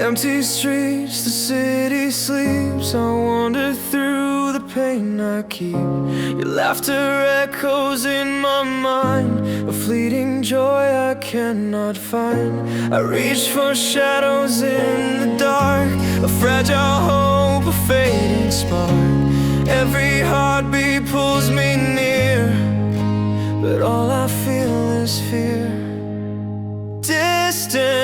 Empty streets, the city sleeps. I wander through the pain I keep. Your laughter echoes in my mind, a fleeting joy I cannot find. I reach for shadows in the dark, a fragile hope, a fading spark. Every heartbeat pulls me near, but all I feel is fear. Distant